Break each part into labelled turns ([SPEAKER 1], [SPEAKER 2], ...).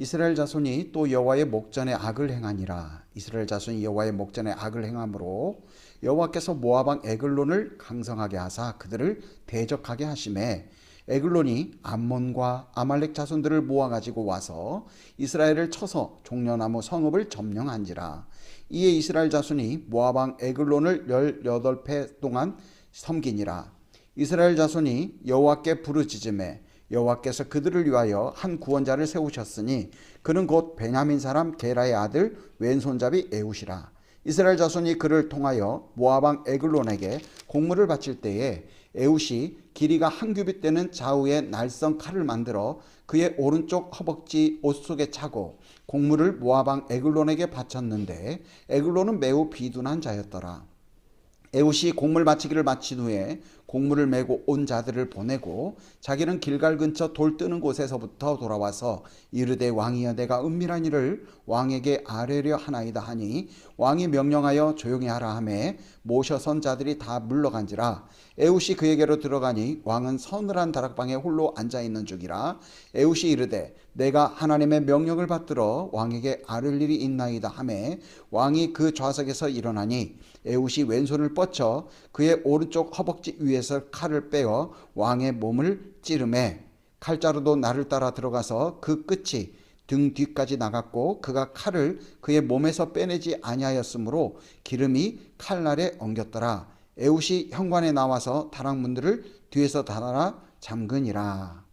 [SPEAKER 1] 이스라엘 자손이 또 여호와의 목전에 악을 행하니라. 이스라엘 자손이 여호와의 목전에 악을 행함으로 여호와께서 모압 왕 에글론을 강성하게 하사 그들을 대적하게 하심에 에글론이 암몬과 아말렉 자손들을 모아가지고 와서 이스라엘을 쳐서 종려나무 성읍을 점령한지라. 이에 이스라엘 자손이 모압 왕 에글론을 18해 동안 섬기니라. 이스라엘 자손이 여호와께 부르짖음에 여호와께서 그들을 위하여 한 구원자를 세우셨으니 그는 곧 베냐민 사람 게라의 아들 왼손잡이 에훗이라. 이스라엘 자손이 그를 통하여 모압 왕 에글론에게 공물을 바칠 때에 에훗이 길이가 한 규빗 되는 좌우의 날성 칼을 만들어 그의 오른쪽 허벅지 옷 속에 차고 공물을 모압 왕 에글론에게 바쳤는데 에글론은 매우 비둔한 자였더라. 에훗이 공물 바치기를 마친 후에 공물을 메고 온 자들을 보내고 자기는 길갈 근처 돌 뜨는 곳에서부터 돌아와서 이르되 왕이여 내가 은밀한 일을 왕에게 아뢰려 하나이다 하니 왕이 명령하여 조용히 하라 하매 모셔선 자들이 다 물러간지라. 에훗이 그에게로 들어가니 왕은 서늘한 다락방에 홀로 앉아있는 중이라. 에훗이 이르되 내가 하나님의 명령을 받들어 왕에게 아뢰릴 일이 있나이다 하매 왕이 그 좌석에서 일어나니 에훗이 왼손을 뻗쳐 그의 오른쪽 허벅지 위에서 칼을 빼어 왕의 몸을 찌르매 칼자루도 나를 따라 들어가서 그 끝이 등 뒤까지 나갔고 그가 칼을 그의 몸에서 빼내지 아니하였으므로 기름이 칼날에 엉겼더라. 에훗이 현관에 나와서 다락문들을 뒤에서 닫아 잠그니라.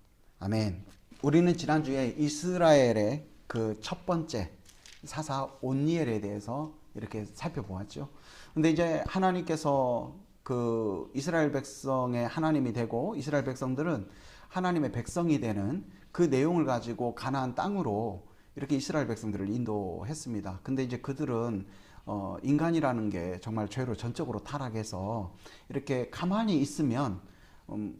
[SPEAKER 1] 아멘. 우리는 지난주에 이스라엘의 그 첫 번째 사사 온니엘에 대해서 이렇게 살펴보았죠. 근데 이제 하나님께서 그 이스라엘 백성의 하나님이 되고 이스라엘 백성들은 하나님의 백성이 되는 그 내용을 가지고 가나안 땅으로 이렇게 이스라엘 백성들을 인도했습니다. 근데 이제 그들은 인간이라는 게 정말 죄로 전적으로 타락해서 이렇게 가만히 있으면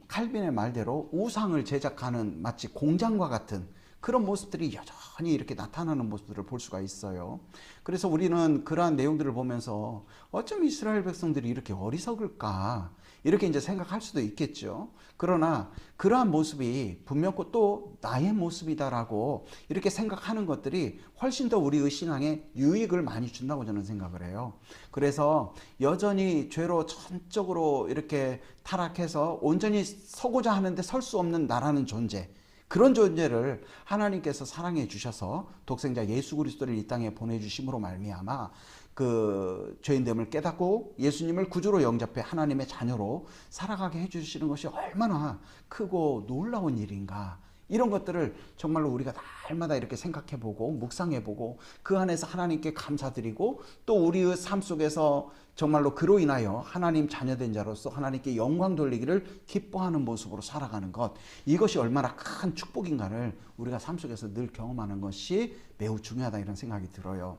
[SPEAKER 1] 칼빈의 말대로 우상을 제작하는 마치 공장과 같은 그런 모습들이 여전히 이렇게 나타나는 모습들을 볼 수가 있어요. 그래서 우리는 그러한 내용들을 보면서 어쩜 이스라엘 백성들이 이렇게 어리석을까 이렇게 이제 생각할 수도 있겠죠. 그러나 그러한 모습이 분명 또 나의 모습이다라고 이렇게 생각하는 것들이 훨씬 더 우리의 신앙에 유익을 많이 준다고 저는 생각을 해요. 그래서 여전히 죄로 전적으로 이렇게 타락해서 온전히 서고자 하는데 설 수 없는 나라는 존재, 그런 존재를 하나님께서 사랑해 주셔서 독생자 예수 그리스도를 이 땅에 보내주심으로 말미암아 그 죄인됨을 깨닫고 예수님을 구주로 영접해 하나님의 자녀로 살아가게 해주시는 것이 얼마나 크고 놀라운 일인가. 이런 것들을 정말로 우리가 날마다 이렇게 생각해보고 묵상해보고 그 안에서 하나님께 감사드리고 또 우리의 삶 속에서 정말로 그로 인하여 하나님 자녀된 자로서 하나님께 영광 돌리기를 기뻐하는 모습으로 살아가는 것, 이것이 얼마나 큰 축복인가를 우리가 삶 속에서 늘 경험하는 것이 매우 중요하다 이런 생각이 들어요.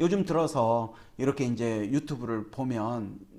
[SPEAKER 1] 요즘 들어서 이렇게 이제 유튜브를 보면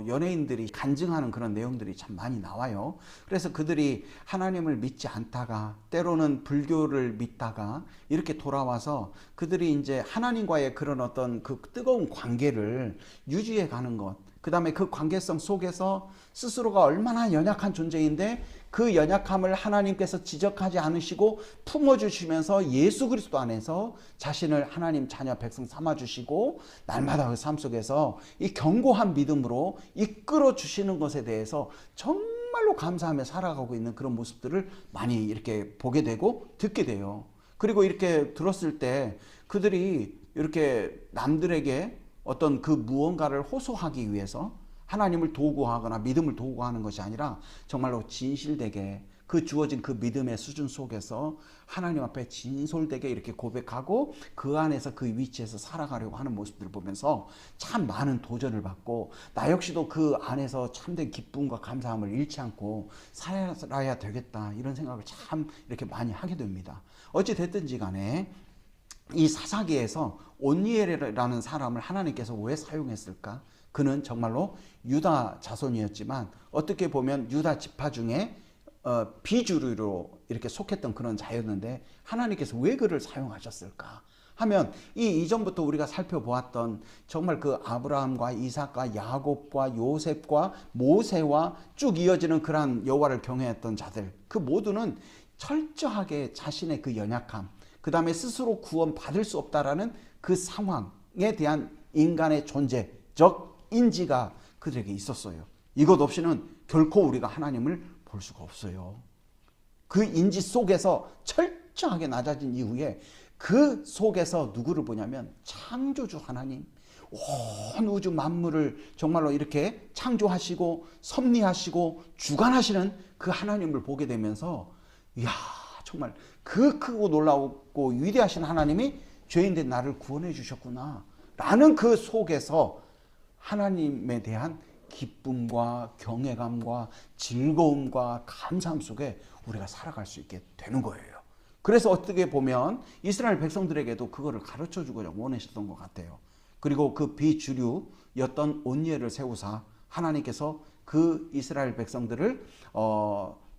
[SPEAKER 1] 연예인들이 간증하는 그런 내용들이 참 많이 나와요. 그래서 그들이 하나님을 믿지 않다가 때로는 불교를 믿다가 이렇게 돌아와서 그들이 이제 하나님과의 그런 어떤 그 뜨거운 관계를 유지해 가는 것, 그 다음에 그 관계성 속에서 스스로가 얼마나 연약한 존재인데 그 연약함을 하나님께서 지적하지 않으시고 품어주시면서 예수 그리스도 안에서 자신을 하나님 자녀 백성 삼아주시고 날마다 그 삶 속에서 이 견고한 믿음으로 이끌어 주시는 것에 대해서 정말로 감사하며 살아가고 있는 그런 모습들을 많이 이렇게 보게 되고 듣게 돼요. 그리고 이렇게 들었을 때 그들이 이렇게 남들에게 어떤 그 무언가를 호소하기 위해서 하나님을 도구하거나 믿음을 도구하는 것이 아니라 정말로 진실되게 그 주어진 그 믿음의 수준 속에서 하나님 앞에 진솔되게 이렇게 고백하고 그 안에서 그 위치에서 살아가려고 하는 모습들을 보면서 참 많은 도전을 받고 나 역시도 그 안에서 참된 기쁨과 감사함을 잃지 않고 살아야 되겠다 이런 생각을 참 이렇게 많이 하게 됩니다. 어찌 됐든지 간에 이 사사기에서 온니엘이라는 사람을 하나님께서 왜 사용했을까? 그는 정말로 유다 자손이었지만 어떻게 보면 유다 지파 중에 비주류로 이렇게 속했던 그런 자였는데 하나님께서 왜 그를 사용하셨을까 하면 이전부터 우리가 살펴보았던 정말 그 아브라함과 이삭과 야곱과 요셉과 모세와 쭉 이어지는 그러한 여호와를 경외했던 자들, 그 모두는 철저하게 자신의 그 연약함, 그 다음에 스스로 구원 받을 수 없다라는 그 상황에 대한 인간의 존재적 인지가 그들에게 있었어요. 이것 없이는 결코 우리가 하나님을 볼 수가 없어요. 그 인지 속에서 철저하게 낮아진 이후에 그 속에서 누구를 보냐면 창조주 하나님, 온 우주 만물을 정말로 이렇게 창조하시고 섭리하시고 주관하시는 그 하나님을 보게 되면서 이야, 정말 그 크고 놀라웠고 위대하신 하나님이 죄인된 나를 구원해 주셨구나 라는 그 속에서 하나님에 대한 기쁨과 경외감과 즐거움과 감사함 속에 우리가 살아갈 수 있게 되는 거예요. 그래서 어떻게 보면 이스라엘 백성들에게도 그거를 가르쳐 주고자 원하셨던 것 같아요. 그리고 그 비주류였던 온니엘을 세우사 하나님께서 그 이스라엘 백성들을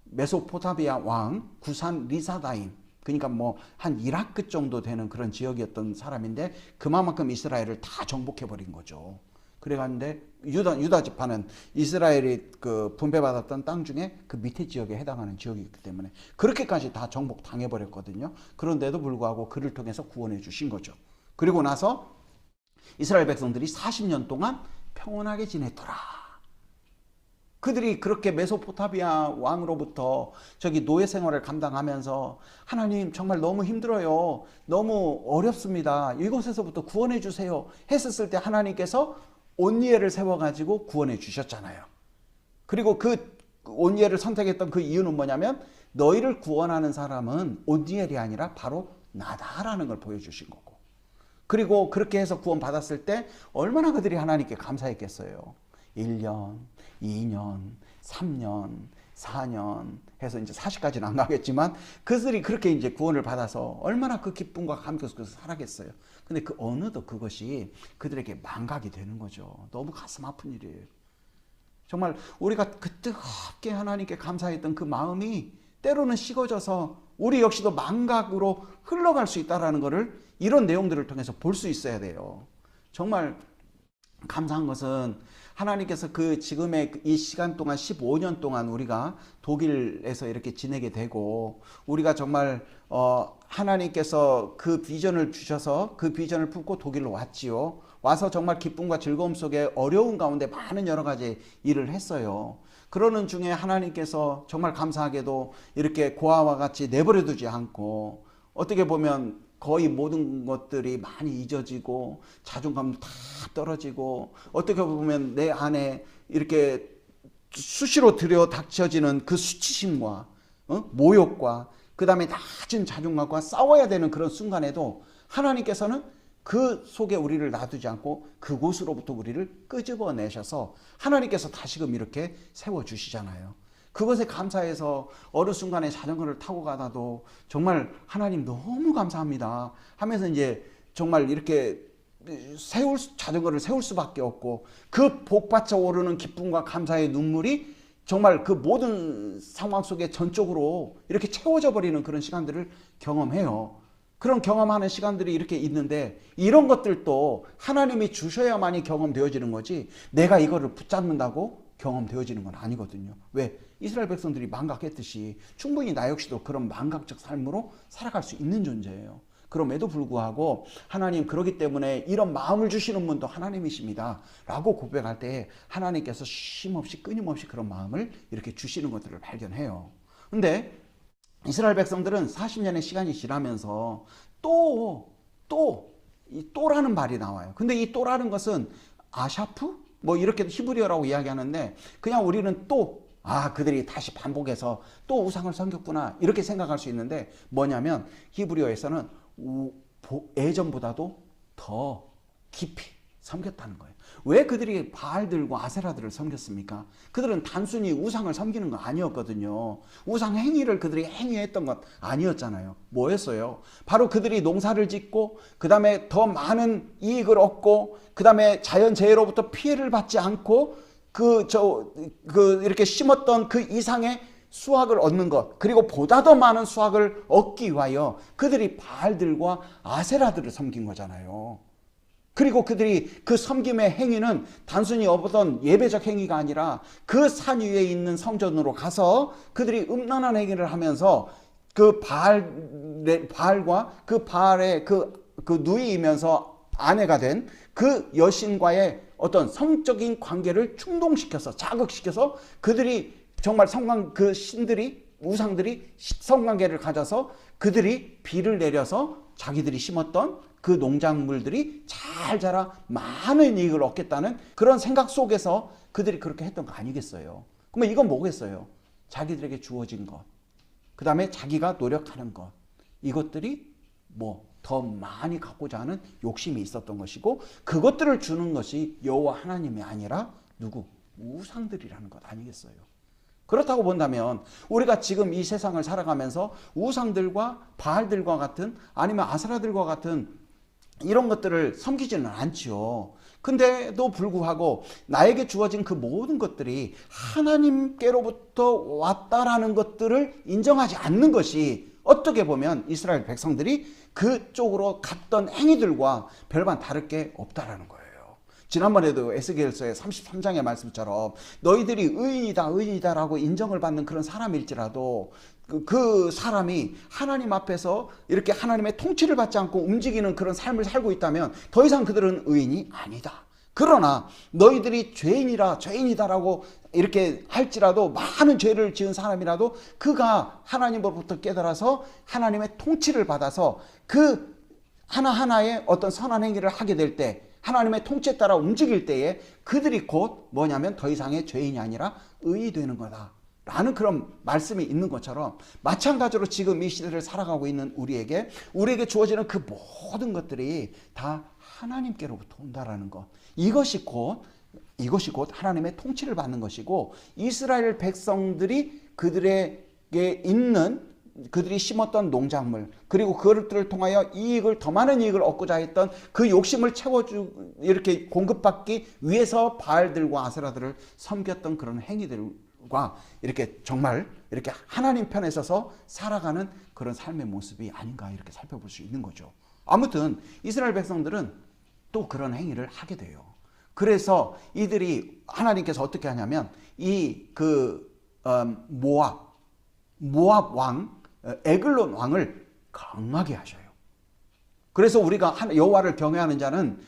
[SPEAKER 1] 메소포타미아 왕 구산 리사다임, 그러니까 뭐 한 이라크 정도 되는 그런 지역이었던 사람인데 그만큼 이스라엘을 다 정복해 버린 거죠. 그래갔는데 유다 지파는 이스라엘이 그 분배받았던 땅 중에 그 밑에 지역에 해당하는 지역이기 때문에 그렇게까지 다 정복 당해버렸거든요. 그런데도 불구하고 그를 통해서 구원해 주신 거죠. 그리고 나서 이스라엘 백성들이 40년 동안 평온하게 지냈더라. 그들이 그렇게 메소포타미아 왕으로부터 저기 노예 생활을 감당하면서 하나님 정말 너무 힘들어요. 너무 어렵습니다. 이곳에서부터 구원해 주세요. 했었을 때 하나님께서 온니엘을 세워가지고 구원해 주셨잖아요. 그리고 그 온니엘을 선택했던 그 이유는 뭐냐면 너희를 구원하는 사람은 온니엘이 아니라 바로 나다라는 걸 보여주신 거고, 그리고 그렇게 해서 구원 받았을 때 얼마나 그들이 하나님께 감사했겠어요. 1년, 2년, 3년, 4년 해서 이제 40까지는 안 가겠지만 그들이 그렇게 이제 구원을 받아서 얼마나 그 기쁨과 감격 속에서 살아겠어요. 근데 그 어느덧 그것이 그들에게 망각이 되는 거죠. 너무 가슴 아픈 일이에요. 정말 우리가 그 뜨겁게 하나님께 감사했던 그 마음이 때로는 식어져서 우리 역시도 망각으로 흘러갈 수 있다는 것을 이런 내용들을 통해서 볼 수 있어야 돼요. 정말 감사한 것은 하나님께서 그 지금의 이 시간 동안 15년 동안 우리가 독일에서 이렇게 지내게 되고 우리가 정말 하나님께서 그 비전을 주셔서 그 비전을 품고 독일로 왔지요. 와서 정말 기쁨과 즐거움 속에 어려운 가운데 많은 여러 가지 일을 했어요. 그러는 중에 하나님께서 정말 감사하게도 이렇게 고아와 같이 내버려 두지 않고 어떻게 보면 거의 모든 것들이 많이 잊어지고 자존감도 다 떨어지고 어떻게 보면 내 안에 이렇게 수시로 들여 닥쳐지는 그 수치심과 모욕과 그 다음에 낮은 자존감과 싸워야 되는 그런 순간에도 하나님께서는 그 속에 우리를 놔두지 않고 그곳으로부터 우리를 끄집어내셔서 하나님께서 다시금 이렇게 세워주시잖아요. 그것에 감사해서 어느 순간에 자전거를 타고 가다도 정말 하나님 너무 감사합니다 하면서 이제 정말 이렇게 자전거를 세울 수밖에 없고 그 복받쳐 오르는 기쁨과 감사의 눈물이 정말 그 모든 상황 속에 전적으로 이렇게 채워져 버리는 그런 시간들을 경험해요. 그런 경험하는 시간들이 이렇게 있는데 이런 것들도 하나님이 주셔야만이 경험되어지는 거지 내가 이거를 붙잡는다고 경험되어지는 건 아니거든요. 왜? 이스라엘 백성들이 망각했듯이 충분히 나 역시도 그런 망각적 삶으로 살아갈 수 있는 존재예요. 그럼에도 불구하고 하나님 그러기 때문에 이런 마음을 주시는 분도 하나님이십니다 라고 고백할 때 하나님께서 쉼없이 끊임없이 그런 마음을 이렇게 주시는 것들을 발견해요. 근데 이스라엘 백성들은 40년의 시간이 지나면서 또라는 말이 나와요. 근데 이 또라는 것은 아샤프? 뭐 이렇게 히브리어라고 이야기하는데 그냥 우리는 그들이 다시 반복해서 또 우상을 섬겼구나 이렇게 생각할 수 있는데 뭐냐면 히브리어에서는 예전보다도 더 깊이 섬겼다는 거예요. 왜 그들이 바알들과 아세라들을 섬겼습니까? 그들은 단순히 우상을 섬기는 거 아니었거든요. 우상 행위를 그들이 행위했던 것 아니었잖아요. 뭐였어요? 바로 그들이 농사를 짓고 그 다음에 더 많은 이익을 얻고 그 다음에 자연재해로부터 피해를 받지 않고 이렇게 심었던 그 이상의 수확을 얻는 것, 그리고 보다 더 많은 수확을 얻기 위하여 그들이 바알들과 아세라들을 섬긴 거잖아요. 그리고 그들이 그 섬김의 행위는 단순히 어떤 예배적 행위가 아니라 그 산 위에 있는 성전으로 가서 그들이 음란한 행위를 하면서 그 바알과 그 바알의 그 누이이면서 아내가 된 그 여신과의 어떤 성적인 관계를 충동시켜서 자극시켜서 그들이 정말 그 신들이 우상들이 성관계를 가져서 그들이 비를 내려서 자기들이 심었던 그 농작물들이 잘 자라 많은 이익을 얻겠다는 그런 생각 속에서 그들이 그렇게 했던 거 아니겠어요? 그러면 이건 뭐겠어요? 자기들에게 주어진 것, 그 다음에 자기가 노력하는 것, 이것들이 뭐 더 많이 갖고자 하는 욕심이 있었던 것이고, 그것들을 주는 것이 여호와 하나님이 아니라 누구? 우상들이라는 것 아니겠어요? 그렇다고 본다면 우리가 지금 이 세상을 살아가면서 우상들과 바알들과 같은, 아니면 아세라들과 같은 이런 것들을 섬기지는 않지요. 근데도 불구하고 나에게 주어진 그 모든 것들이 하나님께로부터 왔다라는 것들을 인정하지 않는 것이 어떻게 보면 이스라엘 백성들이 그쪽으로 갔던 행위들과 별반 다를 게 없다라는 거예요. 지난번에도 에스겔서의 33장의 말씀처럼 너희들이 의인이다라고 인정을 받는 그런 사람일지라도 그 사람이 하나님 앞에서 이렇게 하나님의 통치를 받지 않고 움직이는 그런 삶을 살고 있다면 더 이상 그들은 의인이 아니다. 그러나 너희들이 죄인이다라고 이렇게 할지라도, 많은 죄를 지은 사람이라도 그가 하나님으로부터 깨달아서 하나님의 통치를 받아서 그 하나하나의 어떤 선한 행위를 하게 될 때, 하나님의 통치에 따라 움직일 때에 그들이 곧 뭐냐면 더 이상의 죄인이 아니라 의인이 되는 거다 라는 그런 말씀이 있는 것처럼, 마찬가지로 지금 이 시대를 살아가고 있는 우리에게 주어지는 그 모든 것들이 다 하나님께로부터 온다라는 것, 이것이 곧 하나님의 통치를 받는 것이고, 이스라엘 백성들이 그들에게 있는, 그들이 심었던 농작물, 그리고 그것들을 통하여 더 많은 이익을 얻고자 했던 그 욕심을 이렇게 공급받기 위해서 바알들과 아세라들을 섬겼던 그런 행위들과 이렇게 정말 이렇게 하나님 편에 서서 살아가는 그런 삶의 모습이 아닌가, 이렇게 살펴볼 수 있는 거죠. 아무튼 이스라엘 백성들은 또 그런 행위를 하게 돼요. 그래서 이들이, 하나님께서 어떻게 하냐면 모압 왕 에글론 왕을 강하게 하셔요. 그래서 우리가 여호와를 경외하는 자는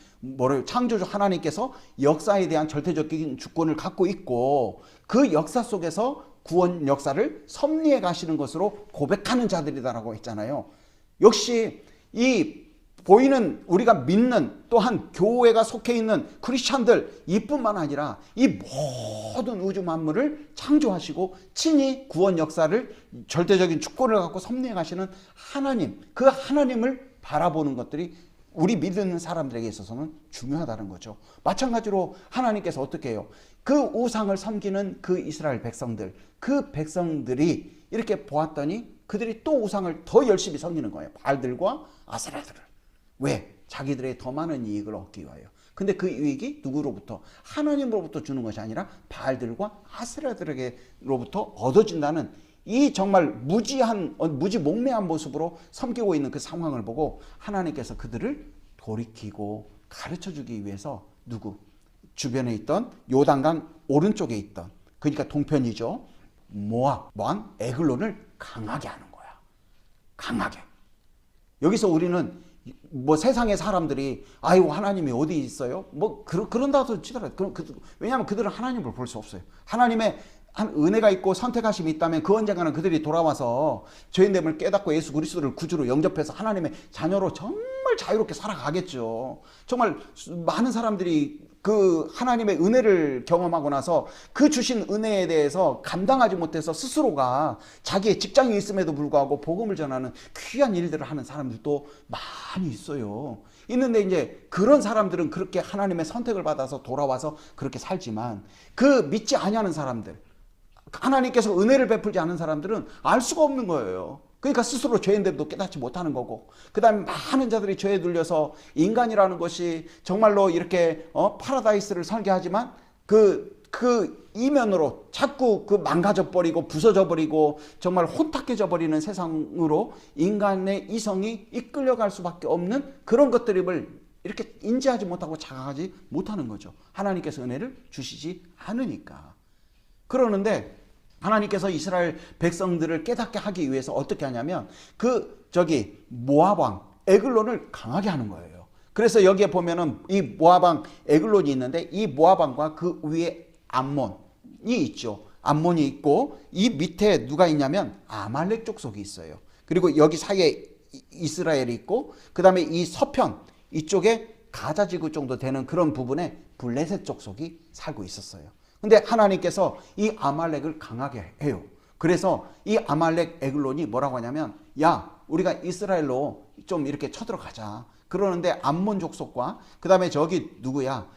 [SPEAKER 1] 창조주 하나님께서 역사에 대한 절대적인 주권을 갖고 있고, 그 역사 속에서 구원 역사를 섭리해 가시는 것으로 고백하는 자들이다라고 했잖아요. 역시 보이는, 우리가 믿는, 또한 교회가 속해 있는 크리스찬들 이뿐만 아니라 이 모든 우주 만물을 창조하시고 친히 구원 역사를 절대적인 주권을 갖고 섭리해 가시는 하나님, 그 하나님을 바라보는 것들이 우리 믿는 사람들에게 있어서는 중요하다는 거죠. 마찬가지로 하나님께서 어떻게 해요? 그 우상을 섬기는 그 이스라엘 백성들, 그 백성들이 이렇게 보았더니 그들이 또 우상을 더 열심히 섬기는 거예요. 바알들과 아세라들을. 왜? 자기들의 더 많은 이익을 얻기 위하여. 근데 그 이익이 누구로부터? 하나님으로부터 주는 것이 아니라 바알들과 아세라들에게로부터 얻어진다는 이 정말 무지몽매한 모습으로 섬기고 있는 그 상황을 보고 하나님께서 그들을 돌이키고 가르쳐주기 위해서 주변에 있던 요단강 오른쪽에 있던, 그러니까 동편이죠, 모압 왕 에글론을 강하게 하는 거야. 강하게. 여기서 우리는 세상의 사람들이 아이고 하나님이 어디 있어요? 그런다고 치더라도, 왜냐하면 그들은 하나님을 볼 수 없어요. 하나님의 한 은혜가 있고 선택하심이 있다면 그 언젠가는 그들이 돌아와서 죄인됨을 깨닫고 예수 그리스도를 구주로 영접해서 하나님의 자녀로 정말 자유롭게 살아가겠죠. 정말 많은 사람들이 그 하나님의 은혜를 경험하고 나서 그 주신 은혜에 대해서 감당하지 못해서 스스로가 자기의 직장이 있음에도 불구하고 복음을 전하는 귀한 일들을 하는 사람들도 많이 있어요. 있는데 이제 그런 사람들은 그렇게 하나님의 선택을 받아서 돌아와서 그렇게 살지만, 그 믿지 아니하는 사람들, 하나님께서 은혜를 베풀지 않은 사람들은 알 수가 없는 거예요. 그러니까 스스로 죄인들도 깨닫지 못하는 거고, 그 다음에 많은 자들이 죄에 눌려서 인간이라는 것이 정말로 이렇게 파라다이스를 설계하지만 그 이면으로 자꾸 망가져 버리고 부서져 버리고 정말 혼탁해져 버리는 세상으로 인간의 이성이 이끌려갈 수밖에 없는 그런 것들을 이렇게 인지하지 못하고 자각하지 못하는 거죠. 하나님께서 은혜를 주시지 않으니까. 그러는데 하나님께서 이스라엘 백성들을 깨닫게 하기 위해서 어떻게 하냐면 모압 왕 에글론을 강하게 하는 거예요. 그래서 여기에 보면은 이 모압 왕 에글론이 있는데 이 모압 왕과 그 위에 암몬이 있죠. 암몬이 있고 이 밑에 누가 있냐면 아말렉 족속이 있어요. 그리고 여기 사이에 이스라엘이 있고 그 다음에 이 서편 이쪽에 가자지구 정도 되는 그런 부분에 블레셋 족속이 살고 있었어요. 근데 하나님께서 이 아말렉을 강하게 해요. 그래서 이 아말렉 에글론이 뭐라고 하냐면 야 우리가 이스라엘로 좀 이렇게 쳐들어가자. 그러는데 암몬 족속과 그 다음에 저기 누구야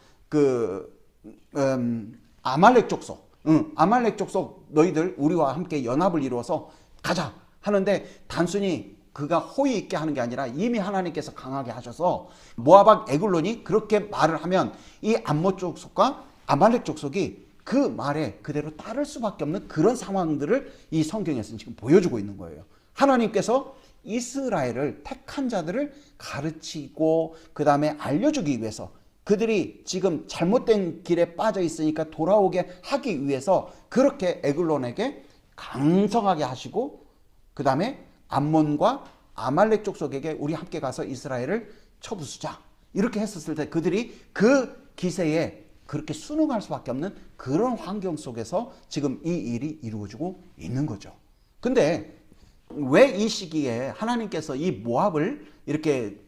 [SPEAKER 1] 아말렉 족속 아말렉 족속 너희들 우리와 함께 연합을 이루어서 가자 하는데 단순히 그가 호의 있게 하는 게 아니라 이미 하나님께서 강하게 하셔서 모압 왕 에글론이 그렇게 말을 하면 이 암몬 족속과 아말렉 족속이 그 말에 그대로 따를 수밖에 없는 그런 상황들을 이 성경에서는 지금 보여주고 있는 거예요. 하나님께서 이스라엘을 택한 자들을 가르치고 그 다음에 알려주기 위해서 그들이 지금 잘못된 길에 빠져 있으니까 돌아오게 하기 위해서 그렇게 에글론에게 강성하게 하시고 그 다음에 암몬과 아말렉 족속에게 우리 함께 가서 이스라엘을 쳐부수자 이렇게 했었을 때 그들이 그 기세에 그렇게 순응할 수밖에 없는 그런 환경 속에서 지금 이 일이 이루어지고 있는 거죠. 근데 왜 이 시기에 하나님께서 이 모압을 이렇게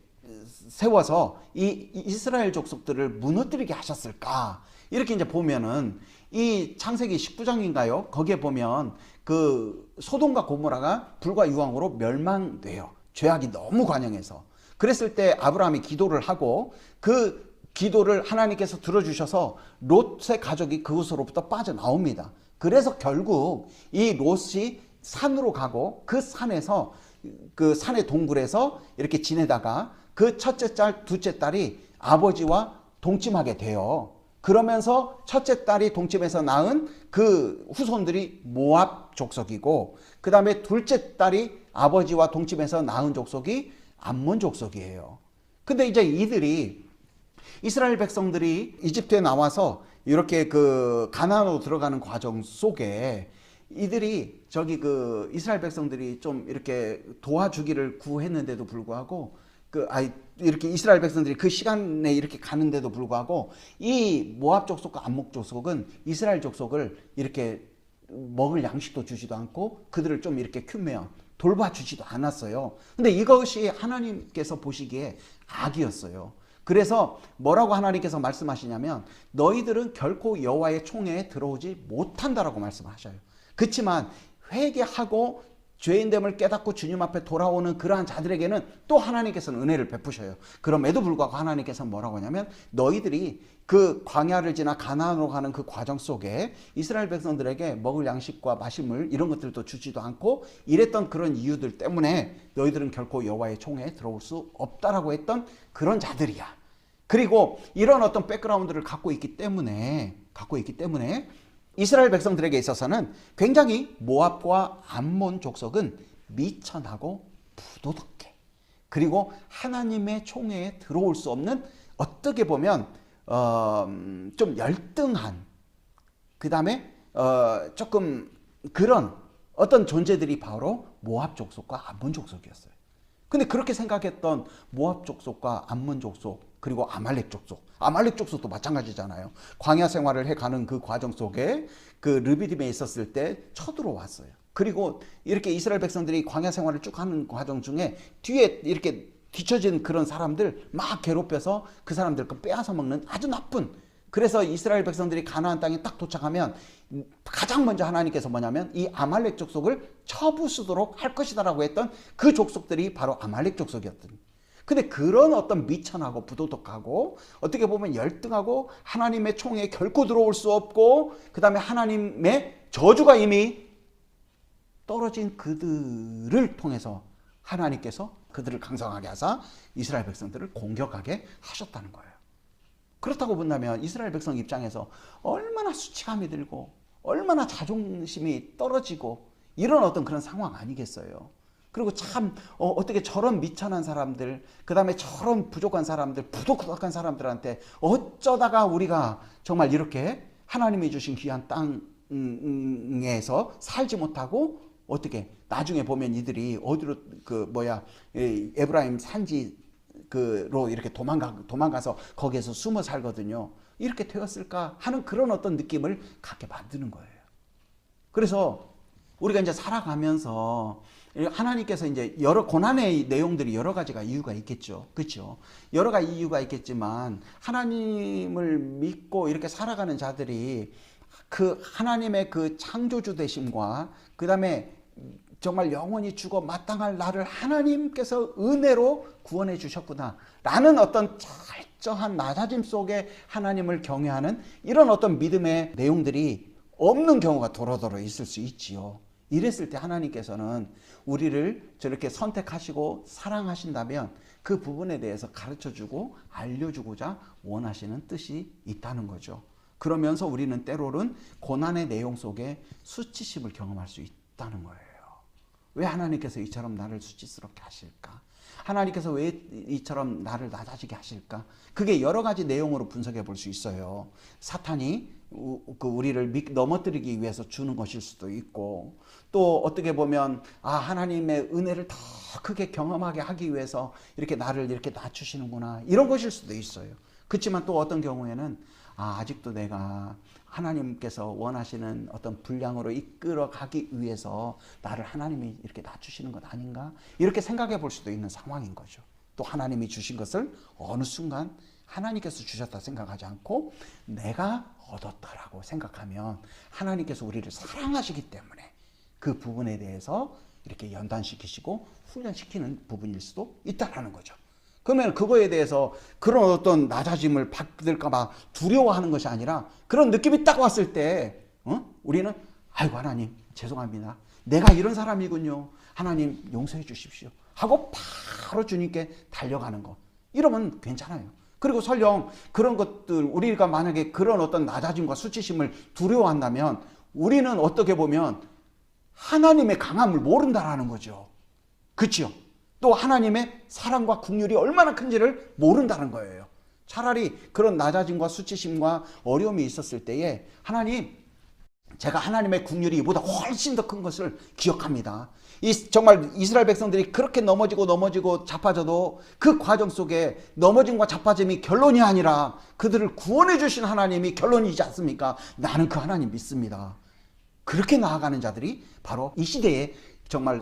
[SPEAKER 1] 세워서 이 이스라엘 족속들을 무너뜨리게 하셨을까? 이렇게 이제 보면은 이 창세기 19장인가요? 거기에 보면 그 소돔과 고모라가 불과 유황으로 멸망돼요. 죄악이 너무 관영해서. 그랬을 때 아브라함이 기도를 하고 그 기도를 하나님께서 들어주셔서 롯의 가족이 그곳으로부터 빠져나옵니다. 그래서 결국 이 롯이 산으로 가고 그 산에서 그 산의 동굴에서 이렇게 지내다가 그 첫째 딸, 둘째 딸이 아버지와 동침하게 돼요. 그러면서 첫째 딸이 동침해서 낳은 그 후손들이 모압 족속이고 그 다음에 둘째 딸이 아버지와 동침해서 낳은 족속이 암몬 족속이에요. 근데 이제 이들이 이스라엘 백성들이 이집트에 나와서 이렇게 그 가나안으로 들어가는 과정 속에 이들이 이스라엘 백성들이 좀 이렇게 도와주기를 구했는데도 불구하고 이렇게 이스라엘 백성들이 그 시간에 이렇게 가는데도 불구하고 이 모압 족속과 암몬 족속은 이스라엘 족속을 이렇게 먹을 양식도 주지도 않고 그들을 좀 이렇게 큐메어 돌봐주지도 않았어요. 근데 이것이 하나님께서 보시기에 악이었어요. 그래서 뭐라고 하나님께서 말씀하시냐면 너희들은 결코 여호와의 총회에 들어오지 못한다라고 말씀하셔요. 그렇지만 회개하고 죄인됨을 깨닫고 주님 앞에 돌아오는 그러한 자들에게는 또 하나님께서는 은혜를 베푸셔요. 그럼에도 불구하고 하나님께서는 뭐라고 하냐면 너희들이 그 광야를 지나 가나안으로 가는 그 과정 속에 이스라엘 백성들에게 먹을 양식과 마실 물 이런 것들도 주지도 않고 이랬던 그런 이유들 때문에 너희들은 결코 여호와의 총회에 들어올 수 없다라고 했던 그런 자들이야. 그리고 이런 어떤 백그라운드를 갖고 있기 때문에 이스라엘 백성들에게 있어서는 굉장히 모압과 암몬 족속은 미천하고 부도덕해. 그리고 하나님의 총회에 들어올 수 없는 어떻게 보면 좀 열등한 그 다음에 조금 그런 어떤 존재들이 바로 모압 족속과 암몬 족속이었어요. 근데 그렇게 생각했던 모압 족속과 암몬 족속 그리고 아말렉 족속도 마찬가지잖아요. 광야 생활을 해가는 그 과정 속에 그 르비딤에 있었을 때 쳐들어왔어요. 그리고 이렇게 이스라엘 백성들이 광야 생활을 쭉 하는 과정 중에 뒤에 이렇게 뒤처진 그런 사람들 막 괴롭혀서 그 사람들 거 빼앗아 먹는 아주 나쁜. 그래서 이스라엘 백성들이 가나안 땅에 딱 도착하면 가장 먼저 하나님께서 뭐냐면 이 아말렉 족속을 쳐부수도록 할 것이다라고 했던 그 족속들이 바로 아말렉 족속이었던. 근데 그런 어떤 미천하고 부도덕하고 어떻게 보면 열등하고 하나님의 총회에 결코 들어올 수 없고 그 다음에 하나님의 저주가 이미 떨어진 그들을 통해서 하나님께서 그들을 강성하게 하사 이스라엘 백성들을 공격하게 하셨다는 거예요. 그렇다고 본다면 이스라엘 백성 입장에서 얼마나 수치감이 들고 얼마나 자존심이 떨어지고 이런 어떤 그런 상황 아니겠어요. 그리고 참 어떻게 저런 미천한 사람들 그 다음에 저런 부족한 사람들 부도덕한 사람들한테 어쩌다가 우리가 정말 이렇게 하나님이 주신 귀한 땅 땅에서 살지 못하고 어떻게 나중에 보면 이들이 어디로 에브라임 산지로 이렇게 도망가서 거기에서 숨어 살거든요. 이렇게 되었을까 하는 그런 어떤 느낌을 갖게 만드는 거예요. 그래서 우리가 이제 살아가면서 하나님께서 이제 여러 고난의 내용들이 여러 가지가 이유가 있겠죠. 그렇죠? 여러 가지 이유가 있겠지만 하나님을 믿고 이렇게 살아가는 자들이 그 하나님의 그 창조주 되심과 그다음에 정말 영원히 죽어 마땅할 나를 하나님께서 은혜로 구원해 주셨구나 라는 어떤 철저한 낮아짐 속에 하나님을 경외하는 이런 어떤 믿음의 내용들이 없는 경우가 도로도로 있을 수 있지요. 이랬을 때 하나님께서는 우리를 저렇게 선택하시고 사랑하신다면 그 부분에 대해서 가르쳐주고 알려주고자 원하시는 뜻이 있다는 거죠. 그러면서 우리는 때로는 고난의 내용 속에 수치심을 경험할 수 있다는 거예요. 왜 하나님께서 이처럼 나를 수치스럽게 하실까? 하나님께서 왜 이처럼 나를 낮아지게 하실까? 그게 여러 가지 내용으로 분석해 볼 수 있어요. 사탄이 우리를 넘어뜨리기 위해서 주는 것일 수도 있고, 또 어떻게 보면 하나님의 은혜를 더 크게 경험하게 하기 위해서 이렇게 나를 이렇게 낮추시는구나 이런 것일 수도 있어요. 그렇지만 또 어떤 경우에는 아직도 내가 하나님께서 원하시는 어떤 분량으로 이끌어가기 위해서 나를 하나님이 이렇게 낮추시는 것 아닌가? 이렇게 생각해 볼 수도 있는 상황인 거죠. 또 하나님이 주신 것을 어느 순간 하나님께서 주셨다 생각하지 않고 내가 얻었다라고 생각하면 하나님께서 우리를 사랑하시기 때문에 그 부분에 대해서 이렇게 연단시키시고 훈련시키는 부분일 수도 있다라는 거죠. 그러면 그거에 대해서 그런 어떤 낮아짐을 받을까봐 두려워하는 것이 아니라 그런 느낌이 딱 왔을 때 우리는 아이고 하나님 죄송합니다. 내가 이런 사람이군요. 하나님 용서해 주십시오. 하고 바로 주님께 달려가는 거. 이러면 괜찮아요. 그리고 설령 그런 것들 우리가 만약에 그런 어떤 낮아짐과 수치심을 두려워한다면 우리는 어떻게 보면 하나님의 강함을 모른다라는 거죠. 그렇죠? 또 하나님의 사랑과 긍휼이 얼마나 큰지를 모른다는 거예요. 차라리 그런 낮아짐과 수치심과 어려움이 있었을 때에 하나님 제가 하나님의 긍휼이 이보다 훨씬 더 큰 것을 기억합니다. 정말 이스라엘 백성들이 그렇게 넘어지고 자빠져도 그 과정 속에 넘어짐과 자빠짐이 결론이 아니라 그들을 구원해 주신 하나님이 결론이지 않습니까? 나는 그 하나님 믿습니다. 그렇게 나아가는 자들이 바로 이 시대에 정말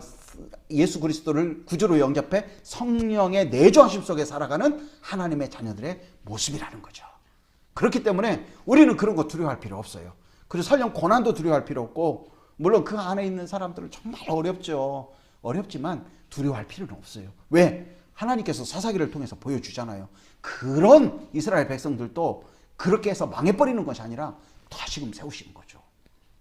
[SPEAKER 1] 예수 그리스도를 구주로 영접해 성령의 내주하심 속에 살아가는 하나님의 자녀들의 모습이라는 거죠. 그렇기 때문에 우리는 그런 거 두려워할 필요 없어요. 그리고 설령 고난도 두려워할 필요 없고, 물론 그 안에 있는 사람들은 정말 어렵죠. 어렵지만 두려워할 필요는 없어요. 왜? 하나님께서 사사기를 통해서 보여주잖아요. 그런 이스라엘 백성들도 그렇게 해서 망해버리는 것이 아니라 다시금 세우시는 거죠.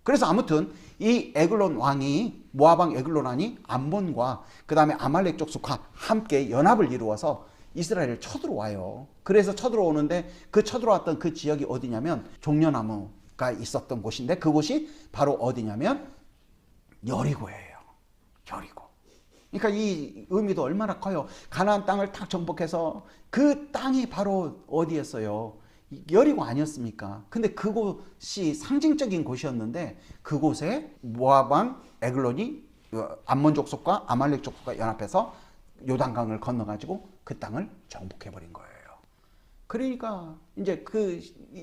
[SPEAKER 1] 그래서 아무튼 이 에글론 왕이 모압 왕 에글론 왕이 암몬과 그 다음에 아말렉 족속과 함께 연합을 이루어서 이스라엘을 쳐들어와요. 그래서 쳐들어오는데 그 쳐들어왔던 그 지역이 어디냐면 종려나무가 있었던 곳인데 그곳이 바로 어디냐면 여리고예요. 여리고. 그러니까 이 의미도 얼마나 커요. 가나안 땅을 딱 정복해서 그 땅이 바로 어디였어요? 여리고 아니었습니까? 근데 그곳이 상징적인 곳이었는데 그곳에 모압 왕 에글론이 암몬 족속과 아말렉 족속과 연합해서 요단강을 건너가지고 그 땅을 정복해버린 거예요. 그러니까 이제 그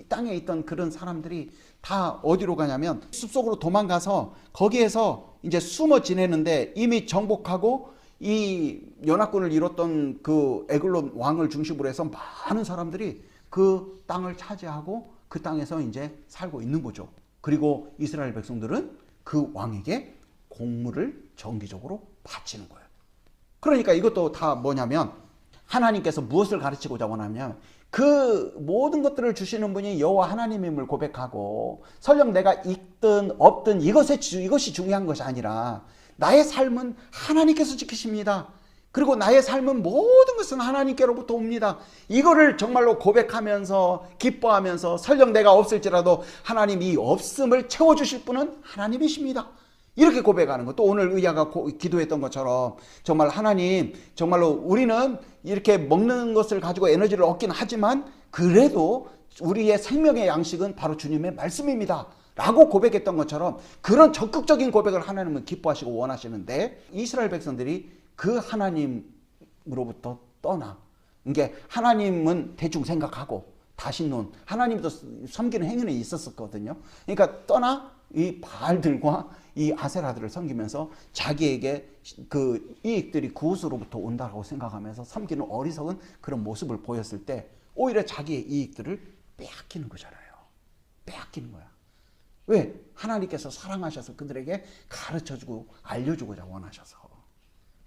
[SPEAKER 1] 땅에 있던 그런 사람들이 다 어디로 가냐면 숲속으로 도망가서 거기에서 이제 숨어 지내는데 이미 정복하고 이 연합군을 이뤘던 그 에글론 왕을 중심으로 해서 많은 사람들이 그 땅을 차지하고 그 땅에서 이제 살고 있는 거죠. 그리고 이스라엘 백성들은 그 왕에게 공물을 정기적으로 바치는 거예요. 그러니까 이것도 다 뭐냐면 하나님께서 무엇을 가르치고자 원하면 그 모든 것들을 주시는 분이 여호와 하나님임을 고백하고 설령 내가 있든 없든 이것이 중요한 것이 아니라 나의 삶은 하나님께서 지키십니다. 그리고 나의 삶은 모든 것은 하나님께로부터 옵니다. 이거를 정말로 고백하면서 기뻐하면서 설령 내가 없을지라도 하나님 이 없음을 채워주실 분은 하나님이십니다. 이렇게 고백하는 것. 또 오늘 의야가 기도했던 것처럼 정말 하나님 정말로 우리는 이렇게 먹는 것을 가지고 에너지를 얻긴 하지만 그래도 우리의 생명의 양식은 바로 주님의 말씀입니다 라고 고백했던 것처럼 그런 적극적인 고백을 하나님은 기뻐하시고 원하시는데 이스라엘 백성들이 그 하나님으로부터 떠나, 이게 하나님은 대충 생각하고 다신론 하나님도 섬기는 행위는 있었거든요. 그러니까 떠나 이 바알들과 이 아세라들을 섬기면서 자기에게 그 이익들이 그곳으로부터 온다고 생각하면서 섬기는 어리석은 그런 모습을 보였을 때 오히려 자기의 이익들을 빼앗기는 거잖아요. 빼앗기는 거야. 왜? 하나님께서 사랑하셔서 그들에게 가르쳐주고 알려주고자 원하셔서.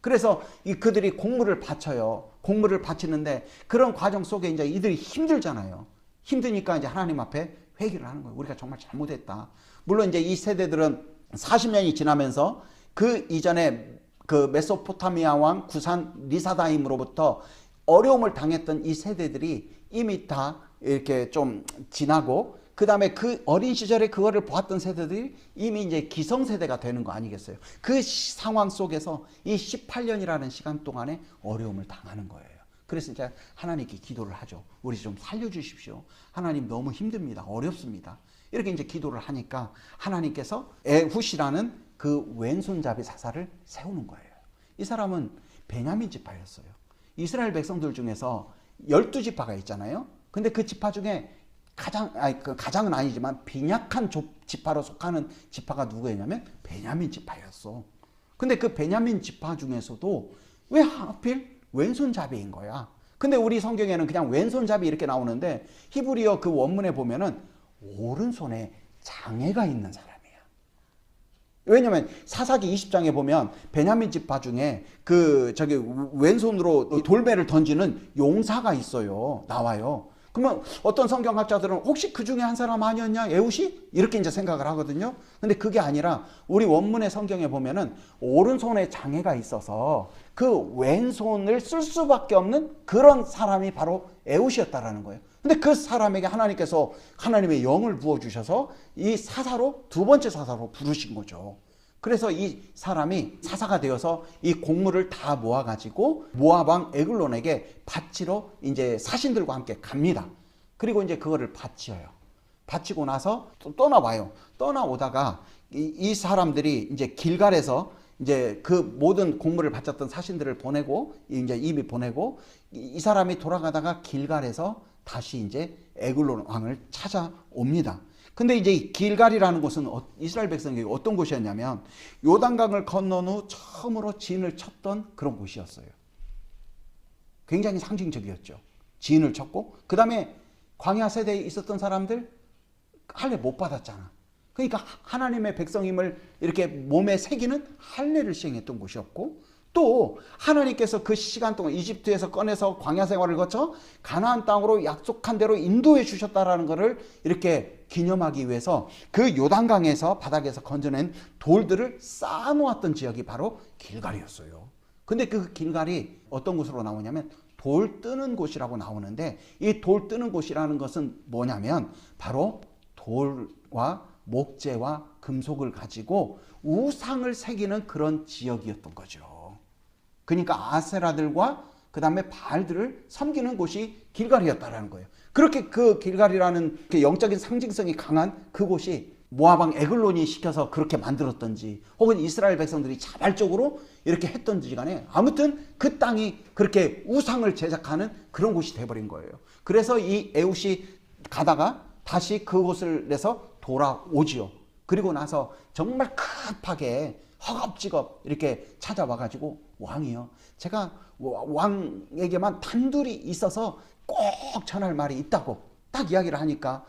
[SPEAKER 1] 그래서 그들이 공물을 바쳐요. 공물을 바치는데 그런 과정 속에 이제 이들이 힘들잖아요. 힘드니까 이제 하나님 앞에 회개를 하는 거예요. 우리가 정말 잘못했다. 물론 이제 이 세대들은 40년이 지나면서 그 이전에 그 메소포타미아 왕 구산 리사다임으로부터 어려움을 당했던 이 세대들이 이미 다 이렇게 좀 지나고, 그 다음에 그 어린 시절에 그거를 보았던 세대들이 이미 이제 기성세대가 되는 거 아니겠어요? 그 상황 속에서 이 18년이라는 시간 동안에 어려움을 당하는 거예요. 그래서 이제 하나님께 기도를 하죠. 우리 좀 살려주십시오. 하나님 너무 힘듭니다. 어렵습니다. 이렇게 이제 기도를 하니까 하나님께서 에훗이라는 그 왼손잡이 사사를 세우는 거예요. 이 사람은 베냐민 지파였어요. 이스라엘 백성들 중에서 12지파가 있잖아요. 근데 그 지파 중에 가장은 아니지만 빈약한 지파로 속하는 지파가 누구였냐면 베냐민 지파였어. 근데 그 베냐민 지파 중에서도 왜 하필 왼손잡이인 거야? 근데 우리 성경에는 그냥 왼손잡이 이렇게 나오는데 히브리어 그 원문에 보면은 오른손에 장애가 있는 사람이야. 왜냐면 사사기 20장에 보면 베냐민 지파 중에 왼손으로 돌매를 던지는 용사가 있어요. 나와요. 그러면 어떤 성경학자들은 혹시 그 중에 한 사람 아니었냐? 에훗이? 이렇게 이제 생각을 하거든요. 근데 그게 아니라 우리 원문의 성경에 보면은 오른손에 장애가 있어서 그 왼손을 쓸 수밖에 없는 그런 사람이 바로 에훗이었다라는 거예요. 근데 그 사람에게 하나님께서 하나님의 영을 부어주셔서 이 사사로, 두 번째 사사로 부르신 거죠. 그래서 이 사람이 사사가 되어서 이 곡물을 다 모아가지고 모압 왕 에글론에게 바치러 이제 사신들과 함께 갑니다. 그리고 이제 그거를 바치어요. 바치고 나서 또 떠나와요. 떠나오다가 이 사람들이 이제 길갈에서 이제 그 모든 곡물을 바쳤던 사신들을 보내고 이제 이미 보내고 이 사람이 돌아가다가 길갈에서 다시 이제 에글론 왕을 찾아옵니다. 근데 이제 길갈이라는 곳은 이스라엘 백성에게 어떤 곳이었냐면 요단강을 건넌 후 처음으로 진을 쳤던 그런 곳이었어요. 굉장히 상징적이었죠. 진을 쳤고 그 다음에 광야 세대에 있었던 사람들 할례 못 받았잖아. 그러니까 하나님의 백성임을 이렇게 몸에 새기는 할례를 시행했던 곳이었고, 또 하나님께서 그 시간 동안 이집트에서 꺼내서 광야 생활을 거쳐 가나안 땅으로 약속한 대로 인도해 주셨다라는 것을 이렇게 기념하기 위해서 그 요단강에서 바닥에서 건져낸 돌들을 쌓아놓았던 지역이 바로 길갈이었어요. 근데 그 길갈이 어떤 곳으로 나오냐면 돌 뜨는 곳이라고 나오는데, 이 돌 뜨는 곳이라는 것은 뭐냐면 바로 돌과 목재와 금속을 가지고 우상을 새기는 그런 지역이었던 거죠. 그러니까 아세라들과 그 다음에 바알들을 섬기는 곳이 길갈이었다라는 거예요. 그렇게 그 길갈이라는 영적인 상징성이 강한 그곳이 모압 왕 에글론이 시켜서 그렇게 만들었던지 혹은 이스라엘 백성들이 자발적으로 이렇게 했던지 간에 아무튼 그 땅이 그렇게 우상을 제작하는 그런 곳이 돼버린 거예요. 그래서 이 에훗이 가다가 다시 그곳을 내서 돌아오지요. 그리고 나서 정말 급하게 허겁지겁 이렇게 찾아와가지고 왕이요, 제가 왕에게만 단둘이 있어서 꼭 전할 말이 있다고 딱 이야기를 하니까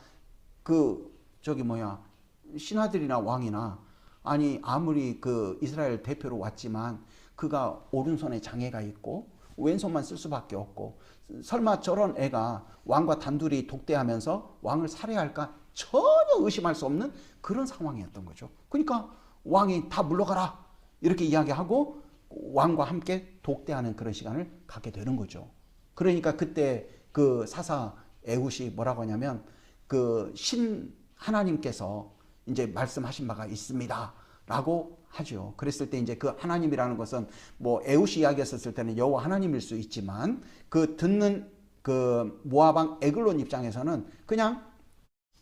[SPEAKER 1] 신하들이나 왕이나 아니 아무리 그 이스라엘 대표로 왔지만 그가 오른손에 장애가 있고 왼손만 쓸 수밖에 없고 설마 저런 애가 왕과 단둘이 독대하면서 왕을 살해할까 전혀 의심할 수 없는 그런 상황이었던 거죠. 그러니까 왕이 다 물러가라 이렇게 이야기하고 왕과 함께 독대하는 그런 시간을 갖게 되는 거죠. 그러니까 그때 그 사사 에훗이 뭐라고 하냐면 그 신 하나님께서 이제 말씀하신 바가 있습니다 라고 하죠. 그랬을 때 이제 그 하나님이라는 것은 뭐 에훗이 이야기했었을 때는 여호와 하나님일 수 있지만 그 듣는 그 모압 왕 에글론 입장에서는 그냥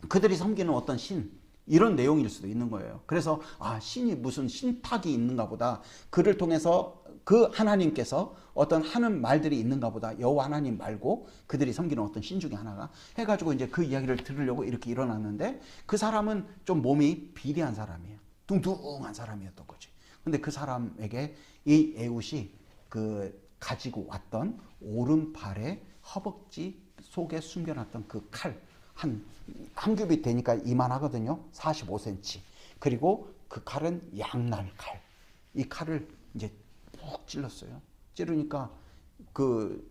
[SPEAKER 1] 그들이 섬기는 어떤 신, 이런 내용일 수도 있는 거예요. 그래서 신이 무슨 신탁이 있는가 보다. 그를 통해서 그 하나님께서 어떤 하는 말들이 있는가 보다. 여호와 하나님 말고 그들이 섬기는 어떤 신 중에 하나가 해가지고 이제 그 이야기를 들으려고 이렇게 일어났는데 그 사람은 좀 몸이 비대한 사람이에요. 뚱뚱한 사람이었던 거지. 근데 그 사람에게 이 에훗이 그 가지고 왔던 오른팔의 허벅지 속에 숨겨놨던 그 칼, 한 규빗 되니까 이만하거든요. 45cm. 그리고 그 칼은 양날 칼. 이 칼을 이제 푹 찔렀어요. 찌르니까 그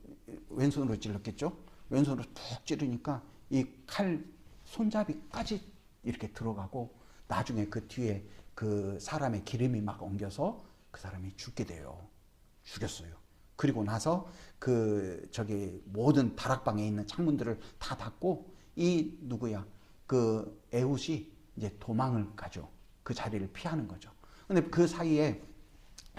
[SPEAKER 1] 왼손으로 찔렀겠죠. 왼손으로 푹 찌르니까 이 칼 손잡이까지 이렇게 들어가고 나중에 그 뒤에 그 사람의 기름이 막 엉겨서 그 사람이 죽게 돼요. 죽였어요. 그리고 나서 그 저기 모든 다락방에 있는 창문들을 다 닫고 이 누구야 그 에훗이 이제 도망을 가죠. 그 자리를 피하는 거죠. 근데 그 사이에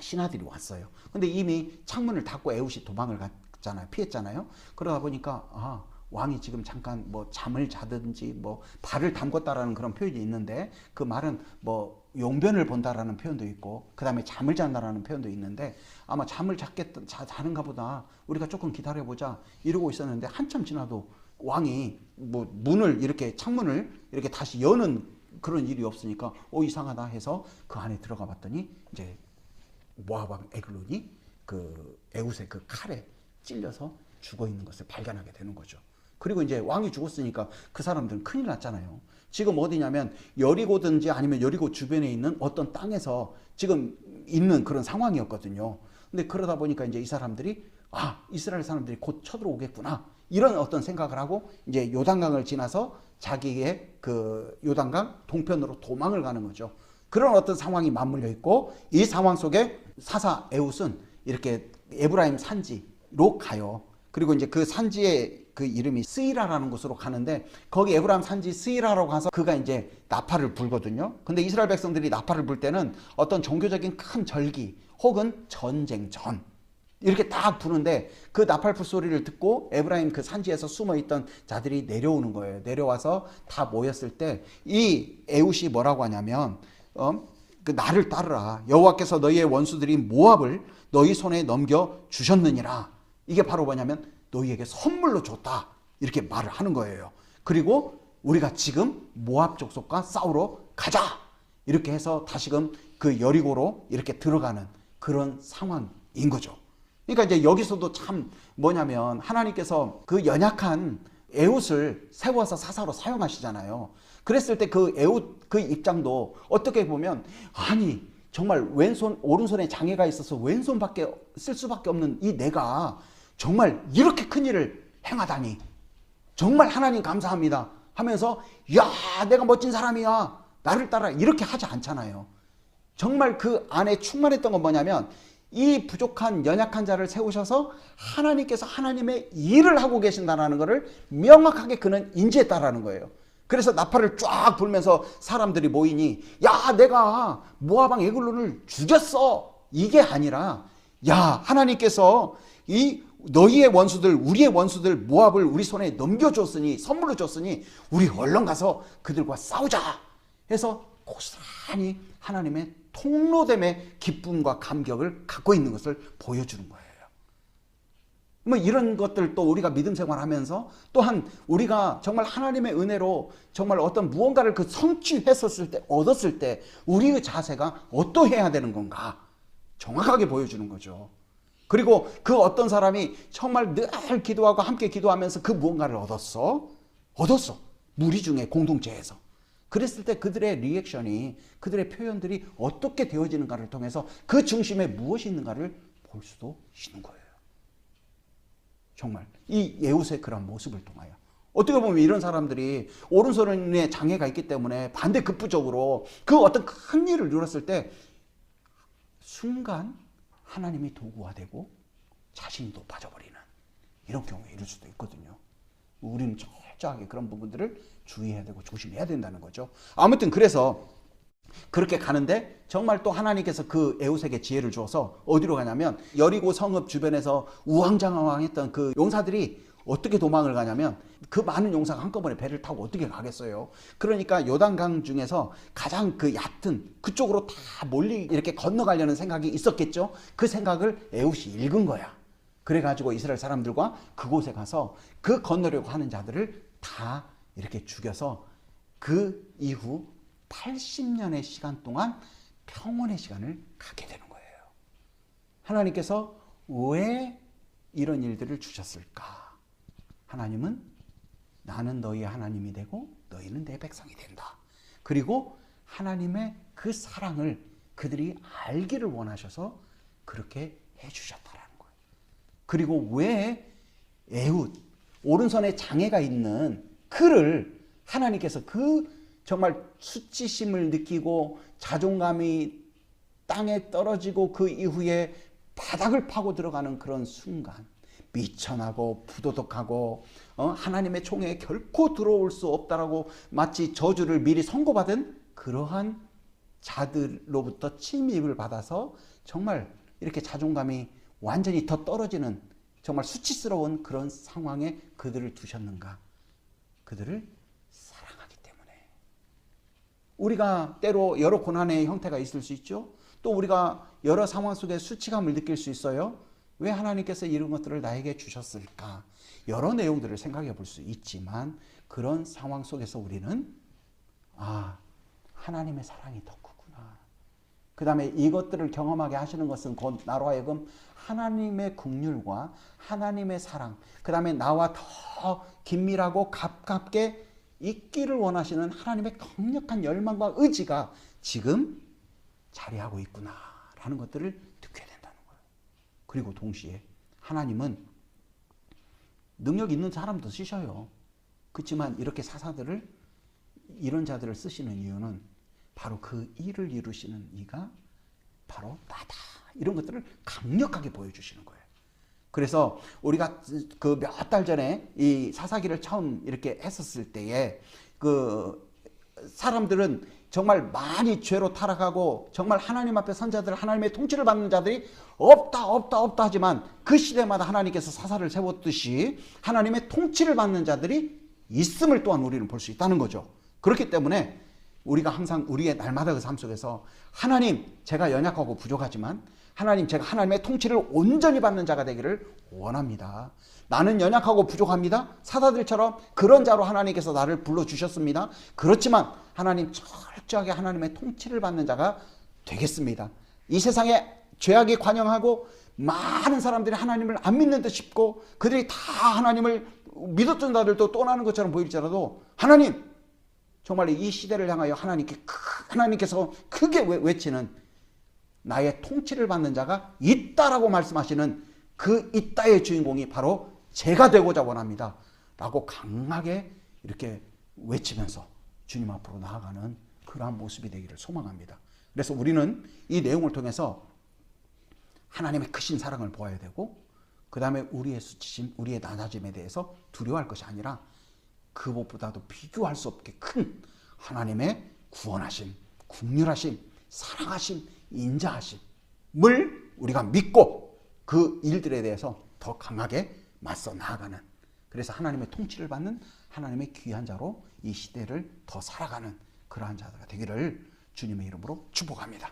[SPEAKER 1] 신하들이 왔어요. 근데 이미 창문을 닫고 에훗이 도망을 갔잖아요. 피했잖아요. 그러다 보니까 왕이 지금 잠깐 뭐 잠을 자든지 뭐 발을 담궜다라는 그런 표현이 있는데 그 말은 뭐 용변을 본다라는 표현도 있고 그 다음에 잠을 잔다라는 표현도 있는데 아마 잠을 자는가 보다 우리가 조금 기다려보자 이러고 있었는데 한참 지나도 왕이 뭐 문을 이렇게 창문을 이렇게 다시 여는 그런 일이 없으니까 이상하다 해서 그 안에 들어가 봤더니 이제 모압 왕 에글론이 그 에훗의 그 칼에 찔려서 죽어 있는 것을 발견하게 되는 거죠. 그리고 이제 왕이 죽었으니까 그 사람들은 큰일 났잖아요. 지금 어디냐면 여리고든지 아니면 여리고 주변에 있는 어떤 땅에서 지금 있는 그런 상황이었거든요. 근데 그러다 보니까 이제 이 사람들이 이스라엘 사람들이 곧 쳐들어오겠구나 이런 어떤 생각을 하고 이제 요단강을 지나서 자기의 그 요단강 동편으로 도망을 가는 거죠. 그런 어떤 상황이 맞물려 있고 이 상황 속에 사사 에훗은 이렇게 에브라임 산지로 가요. 그리고 이제 그 산지의 그 이름이 스이라라는 곳으로 가는데 거기 에브라임 산지 스이라로 가서 그가 이제 나팔을 불거든요. 근데 이스라엘 백성들이 나팔을 불 때는 어떤 종교적인 큰 절기 혹은 전쟁 전 이렇게 딱 부는데 그 나팔불 소리를 듣고 에브라임 그 산지에서 숨어있던 자들이 내려오는 거예요. 내려와서 다 모였을 때 이 에훗이 뭐라고 하냐면 그 나를 따르라. 여호와께서 너희의 원수들이 모압을 너희 손에 넘겨 주셨느니라. 이게 바로 뭐냐면 너희에게 선물로 줬다. 이렇게 말을 하는 거예요. 그리고 우리가 지금 모압 족속과 싸우러 가자. 이렇게 해서 다시금 그 여리고로 이렇게 들어가는 그런 상황인 거죠. 그러니까 이제 여기서도 참 뭐냐면 하나님께서 그 연약한 에훗을 세워서 사사로 사용하시잖아요. 그랬을 때 그 에훗 그 입장도 어떻게 보면 정말 왼손 오른손에 장애가 있어서 왼손밖에 쓸 수밖에 없는 이 내가 정말 이렇게 큰 일을 행하다니 정말 하나님 감사합니다 하면서 내가 멋진 사람이야 나를 따라 이렇게 하지 않잖아요. 정말 그 안에 충만했던 건 뭐냐면 이 부족한 연약한 자를 세우셔서 하나님께서 하나님의 일을 하고 계신다는 것을 명확하게 그는 인지했다라는 거예요. 그래서 나팔을 쫙 불면서 사람들이 모이니 내가 모압 왕 에글론을 죽였어 이게 아니라 하나님께서 이 너희의 원수들 우리의 원수들 모압을 우리 손에 넘겨줬으니 선물로 줬으니 우리 얼른 가서 그들과 싸우자 해서 고스란히 하나님의 통로됨의 기쁨과 감격을 갖고 있는 것을 보여주는 거예요. 뭐 이런 것들 또 우리가 믿음 생활하면서 또한 우리가 정말 하나님의 은혜로 정말 어떤 무언가를 그 성취했었을 때 얻었을 때 우리의 자세가 어떠해야 되는 건가 정확하게 보여주는 거죠. 그리고 그 어떤 사람이 정말 늘 기도하고 함께 기도하면서 그 무언가를 얻었어. 무리 중에 공동체에서. 그랬을 때 그들의 리액션이 그들의 표현들이 어떻게 되어지는가를 통해서 그 중심에 무엇이 있는가를 볼 수도 있는 거예요. 정말 이 에훗의 그런 모습을 통하여 어떻게 보면 이런 사람들이 오른손에 장애가 있기 때문에 반대급부적으로 그 어떤 큰 일을 이뤘을 때 순간 하나님이 도구화되고 자신이 높아져버리는 이런 경우에 이럴 수도 있거든요. 우리는 철저하게 그런 부분들을 주의해야 되고 조심해야 된다는 거죠. 아무튼 그래서 그렇게 가는데 정말 또 하나님께서 그 에훗에게 지혜를 주어서 어디로 가냐면 여리고 성읍 주변에서 우왕좌왕했던 그 용사들이 어떻게 도망을 가냐면 그 많은 용사가 한꺼번에 배를 타고 어떻게 가겠어요. 그러니까 요단강 중에서 가장 그 얕은 그쪽으로 다 멀리 이렇게 건너가려는 생각이 있었겠죠. 그 생각을 에훗이 읽은 거야. 그래가지고 이스라엘 사람들과 그곳에 가서 그 건너려고 하는 자들을 다 이렇게 죽여서 그 이후 80년의 시간 동안 평온의 시간을 갖게 되는 거예요. 하나님께서 왜 이런 일들을 주셨을까? 하나님은 나는 너희의 하나님이 되고 너희는 내 백성이 된다. 그리고 하나님의 그 사랑을 그들이 알기를 원하셔서 그렇게 해주셨다라는 거예요. 그리고 왜 에훗 오른손에 장애가 있는 그를 하나님께서 그 정말 수치심을 느끼고 자존감이 땅에 떨어지고 그 이후에 바닥을 파고 들어가는 그런 순간 미천하고 부도덕하고 하나님의 총회에 결코 들어올 수 없다라고 마치 저주를 미리 선고받은 그러한 자들로부터 침입을 받아서 정말 이렇게 자존감이 완전히 더 떨어지는 정말 수치스러운 그런 상황에 그들을 두셨는가? 그들을 사랑하기 때문에. 우리가 때로 여러 고난의 형태가 있을 수 있죠. 또 우리가 여러 상황 속에 수치감을 느낄 수 있어요. 왜 하나님께서 이런 것들을 나에게 주셨을까? 여러 내용들을 생각해 볼 수 있지만 그런 상황 속에서 우리는 하나님의 사랑이 더 크구나. 그 다음에 이것들을 경험하게 하시는 것은 곧 나로 하여금 하나님의 긍휼과 하나님의 사랑, 그 다음에 나와 더 긴밀하고 가깝게 있기를 원하시는 하나님의 강력한 열망과 의지가 지금 자리하고 있구나라는 것들을 듣게 된다는 거예요. 그리고 동시에 하나님은 능력 있는 사람도 쓰셔요. 그렇지만 이렇게 사사들을 이런 자들을 쓰시는 이유는 바로 그 일을 이루시는 이가 바로 나다. 이런 것들을 강력하게 보여주시는 거예요. 그래서 우리가 그 몇 달 전에 이 사사기를 처음 이렇게 했었을 때에 그 사람들은 정말 많이 죄로 타락하고 정말 하나님 앞에 선 자들, 하나님의 통치를 받는 자들이 없다 하지만 그 시대마다 하나님께서 사사를 세웠듯이 하나님의 통치를 받는 자들이 있음을 또한 우리는 볼 수 있다는 거죠. 그렇기 때문에 우리가 항상 우리의 날마다 그 삶 속에서 하나님, 제가 연약하고 부족하지만 하나님, 제가 하나님의 통치를 온전히 받는 자가 되기를 원합니다. 나는 연약하고 부족합니다. 사사들처럼 그런 자로 하나님께서 나를 불러주셨습니다. 그렇지만 하나님, 철저하게 하나님의 통치를 받는 자가 되겠습니다. 이 세상에 죄악이 관영하고 많은 사람들이 하나님을 안 믿는 듯 싶고 그들이 다 하나님을 믿었던 자들도 떠나는 것처럼 보일지라도 하나님, 정말 이 시대를 향하여 하나님께서 크게 외치는 나의 통치를 받는 자가 있다라고 말씀하시는 그 있다의 주인공이 바로 제가 되고자 원합니다 라고 강하게 이렇게 외치면서 주님 앞으로 나아가는 그러한 모습이 되기를 소망합니다. 그래서 우리는 이 내용을 통해서 하나님의 크신 사랑을 보아야 되고 그 다음에 우리의 수치심, 우리의 낮아짐에 대해서 두려워할 것이 아니라 그것보다도 비교할 수 없게 큰 하나님의 구원하심, 긍휼하심, 사랑하심, 인자하심을 우리가 믿고 그 일들에 대해서 더 강하게 맞서 나아가는, 그래서 하나님의 통치를 받는 하나님의 귀한 자로 이 시대를 더 살아가는 그러한 자가 되기를 주님의 이름으로 축복합니다.